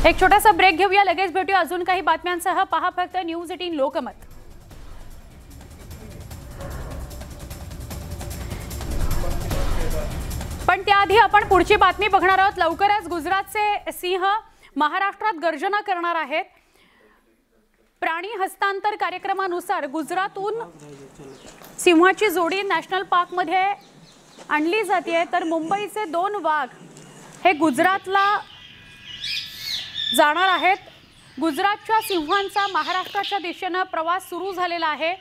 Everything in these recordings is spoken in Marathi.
एक छोटासा ब्रेक घेऊया, लगेच भेटूया अजून काही बातम्यांसह। पहा फक्त न्यूज 18 लोकमत। पण त्याआधी आपण पुढची बातमी बघणार आहोत। लवकरच गुजरातचे सिंह महाराष्ट्रात गर्जना करणार आहेत। प्राणी हस्तांतर कार्यक्रमानुसार गुजरातहून सिंहाची जोडी नॅशनल पार्क मध्ये आणली जाते, तर मुंबईचे 2 वाघ हे गुजरातला जाणार आहेत। गुजरातच्या सिंहांचा महाराष्ट्राच्या दिशेने प्रवास सुरू झालेला आहे।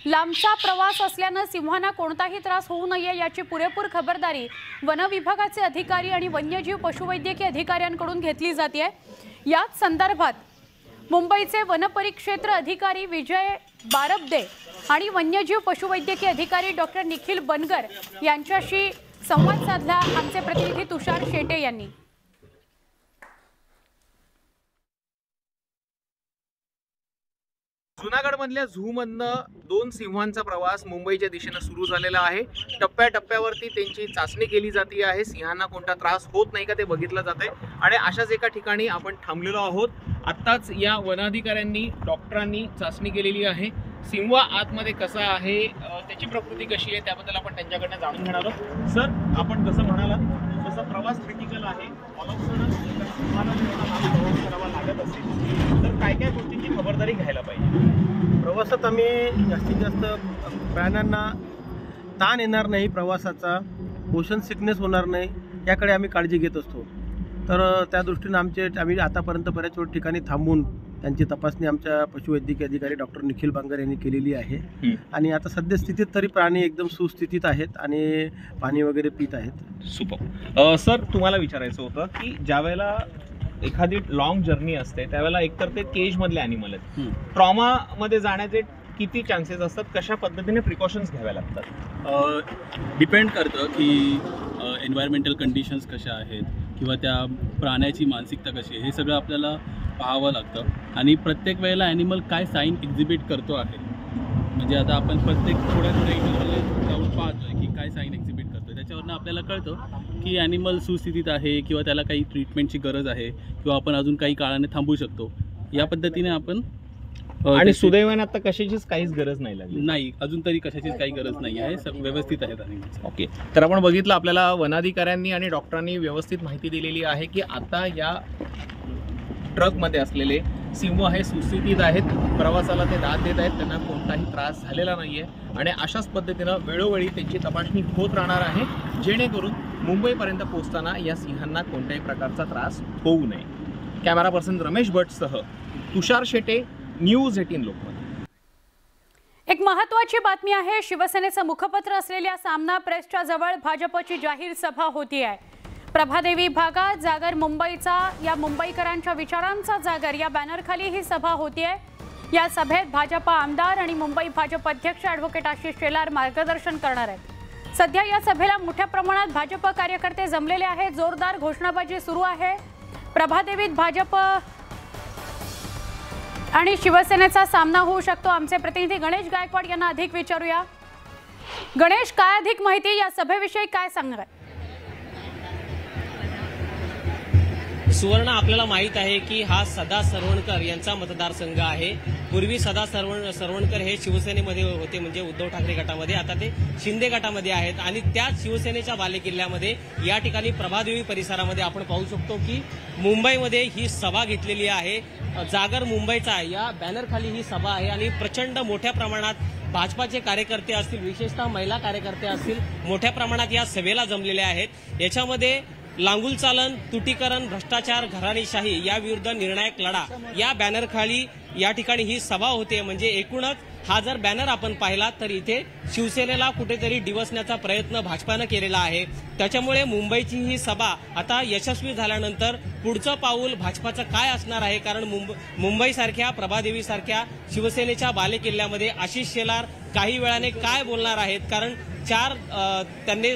लांबचा प्रवास असल्याने सिंहांना कोणताही त्रास होऊ नये याची पुरेपूर खबरदारी वन विभागाचे अधिकारी आणि वन्यजीव पशुवैद्यकीय अधिकाऱ्यांकडून घेतली जाते। याच संदर्भात मुंबईचे वनपरिक्षेत्र अधिकारी विजय बारबदे आणि वन्यजीव पशुवैद्यकीय अधिकारी डॉक्टर निखिल बनगर यांच्याशी संवाद साधला आमचे प्रतिनिधी तुषार शेटे यांनी। जुनागड मधल्या झू मधनं 2 सिंहांचा प्रवास मुंबईच्या दिशेने सुरू झालेला आहे। टप्प्याटप्प्यावरती त्यांची चाचणी केली जाते आहे। सिंहांना कोणता त्रास होत नाही का ते बघितलं जाते आणि अशाच एका ठिकाणी आपण थांबलेलो आहोत। आत्ताच या वनाधिकाऱ्यांनी डॉक्टरांनी चाचणी केलेली आहे। सिंह आतमध्ये कसा आहे, त्याची प्रकृती कशी आहे त्याबद्दल आपण त्यांच्याकडनं जाणून घेणार आहोत। सर, आपण जसं म्हणालात तसा प्रवास क्रिटिकल आहे, करावा लागत असेल तर काय काय गोष्टींची खबरदारी घ्यायला पाहिजे? प्रवासात आम्ही जास्तीत जास्त प्राण्यांना ताण येणार नाही, प्रवासाचा मोशन सिकनेस होणार नाही याकडे आम्ही काळजी घेत असतो। तर त्या दृष्टीने आम्ही आतापर्यंत बऱ्याच ठिकाणी थांबून त्यांची तपासणी आमच्या पशुवैद्यकीय अधिकारी डॉक्टर निखिल बांगर यांनी केलेली आहे आणि आता सद्यस्थितीत तरी प्राणी एकदम सुस्थितीत आहेत आणि पाणी वगैरे पित आहेत। सुपर। सर, तुम्हाला विचारायचं होतं की ज्यावेळेला एखादी लॉंग जर्नी असते त्यावेळेला एकतर ते केज मधले ॲनिमल आहेत, ट्रॉमा मध्ये जाण्याचे किती चान्सेस असतात, कशा पद्धतीने प्रिकॉशन्स घ्याव्या लागतात? डिपेंड करतं की एन्व्हायरमेंटल कंडिशन्स कशा आहेत किंवा त्या प्राण्याची मानसिकता कशी आहे, हे सगळं आपल्याला पाहावं लागतं आणि प्रत्येक वेळेला ॲनिमल काय साईन एक्झिबिट करतो आहे, म्हणजे आता आपण प्रत्येक थोड्या इंटरव्हलला जाऊन पाहतोय की काय साईन एक्झिबिट करतोय, त्याच्यावरनं आपल्याला कळतं की ॲनिमल सुस्थितीत आहे किंवा त्याला काही ट्रीटमेंटची गरज आहे किंवा आपण अजून काही काळाने थांबू शकतो। या पद्धतीने आपण आणि सुदैवाने आता कशाचीच काहीच गरज नाही लागली नाही, अजून तरी कशाचीच काही गरज नाही आहे, सब व्यवस्थित आहेत ॲनिमल्स। ओके, तर आपण बघितलं आपल्याला वनाधिकाऱ्यांनी आणि डॉक्टरांनी व्यवस्थित माहिती दिलेली आहे की आता या ट्रकमध्ये असलेले सिंह हे सुस्थितीत आहेत, प्रवासाला ते दाद देत आहेत, त्यांना कोणताही त्रास झालेला नाही आहे आणि अशाच पद्धतीनं वेळोवेळी त्यांची तपासणी होत राहणार आहे जेणेकरून मुंबईपर्यंत पोहोचताना या सिंहांना कोणत्याही प्रकारचा त्रास होऊ नये। कॅमेरा पर्सन रमेश भट्टसह तुषार शेटे, न्यूज 18 लोकमत। एक महत्त्वाची बातमी आहे। शिवसेनेचं मुखपत्र असलेल्या सामना प्रेसच्या जवळ भाजपची जाहीर सभा होती आहे। प्रभादेवी भागात जागर मुंबईचा, या मुंबईकरांच्या विचारांचा जागर या बॅनरखाली ही सभा होती आहे। या सभेत भाजप आमदार आणि मुंबई भाजप अध्यक्ष ॲडव्होकेट आशिष शेलार मार्गदर्शन करणार आहेत। सध्या या सभेला मोठ्या प्रमाणात भाजप कार्यकर्ते जमलेले आहेत। जोरदार घोषणाबाजी सुरू आहे। प्रभादेवीत भाजप आणि शिवसेनेचा सामना होऊ शकतो। आमचे प्रतिनिधी गणेश गायकवाड यांना अधिक विचारूया। गणेश, काय अधिक माहिती या सभेविषयी काय सांगणार? सुवर्ण, आपल्याला माहित आहे की हा सदा सरवणकर यांचा मतदारसंघ आहे। पूर्वी सदा सरवणकर हे शिवसेनेमध्ये होते, म्हणजे उद्धव ठाकरे गटामध्ये, आता ते शिंदे गटामध्ये आहेत आणि त्याच शिवसेनेच्या बालेकिल्ल्यामध्ये या ठिकाणी प्रभादेवी परिसरामध्ये आपण पाहू शकतो की मुंबईमध्ये ही सभा घेतलेली आहे। जागर मुंबईचा या बॅनरखाली ही सभा आहे आणि प्रचंड मोठ्या प्रमाणात भाजपाचे कार्यकर्ते असतील, विशेषतः महिला कार्यकर्ते असतील, मोठ्या प्रमाणात या सभेला जमलेले आहेत। याच्यामध्ये लांगुल चालन, तुटीकरण, भ्रष्टाचार, घराणेशाही याविरुद्ध निर्णायक लढा या बॅनरखाली या ठिकाणी ही सभा होते। म्हणजे एकूणच हा जर बॅनर आपण पाहिला तर इथे शिवसेनेला कुठेतरी डिवसण्याचा प्रयत्न भाजपानं केलेला आहे। त्याच्यामुळे मुंबईची ही सभा आता यशस्वी झाल्यानंतर पुढचं पाऊल भाजपाचं काय असणार आहे, कारण मुंबईसारख्या, प्रभादेवीसारख्या शिवसेनेच्या बालेकिल्ल्यामध्ये आशिष शेलार काही वेळाने काय बोलणार आहेत, कारण 4 त्यांनी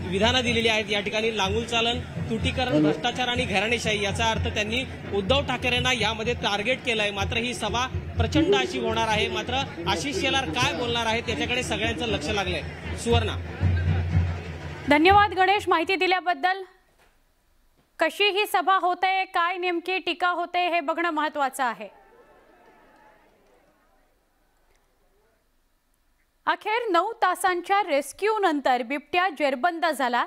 विधानं दिलेली आहेत या ठिकाणी। लांगुल चालन, तुटीकरण, भ्रष्टाचार आणि घराणेशाही याचा अर्थ त्यांनी उद्धव ठाकरेंना यामध्ये टार्गेट केलंय। मात्र ही सभा प्रचंड अशी होणार आहे। मात्र आशिष शेलार काय बोलणार आहे त्याच्याकडे सगळ्यांचं लक्ष लागलंय। सुवर्णा, धन्यवाद गणेश माहिती दिल्याबद्दल। कशी ही सभा होते, काय नेमकी टीका होते हे बघणं महत्त्वाचं आहे. अखेर 9 तासांच्या रेस्क्यू नंतर बिबट्या जेरबंद झाला.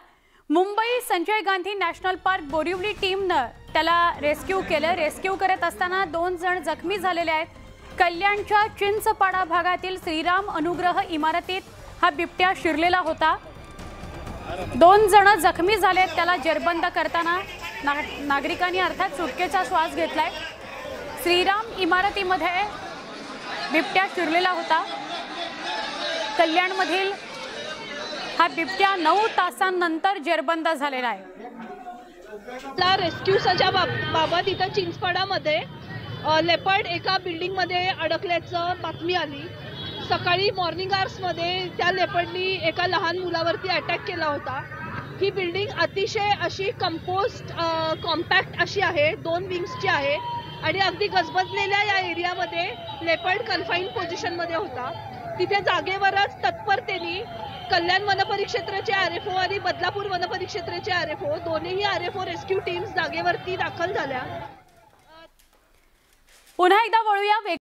मुंबई संजय गांधी नॅशनल पार्क बोरिवली टीमनं त्याला रेस्क्यू केलं. रेस्क्यू करत असताना 2 जण जखमी झालेले आहेत. कल्याणच्या चिंचपाडा भागातील श्रीराम अनुग्रह इमारतीत हा बिबट्या शिरलेला होता. 2 जण जखमी झालेत. त्याला जेरबंद करताना नागरिकांनी अर्थात सुटकेचा श्वास घेतलाय. श्रीराम इमारतीमध्ये बिबट्या शिरलेला होता. कल्याणमधील हा बिबट्या 9 तासांनंतर जेरबंद झालेला आहे. रेस्क्यूच्या बाबत इथं चिंचपाडामध्ये लेपर्ड एका बिल्डिंगमध्ये अडकल्याचं बातमी आली. सकाळी मॉर्निंग आवर्समध्ये त्या लेपर्डनी एका लहान मुलावरती अटॅक केला होता. ही बिल्डिंग अतिशय अशी कॉम्पॅक्ट अशी आहे, 2 विंग्सची आहे आणि अगदी गजबजलेल्या या एरियामध्ये लेपर्ड कन्फाईन पोझिशनमध्ये होता. तिथे जागेवरच तत्परतेने कल्याण वनपरिक्षेत्राचे RFO आणि बदलापूर वनपरिक्षेत्राचे RFO दोन्हीही RFO रेस्क्यू टीम्स जागेवरती दाखल झाल्या. पुन्हा एकदा वळूया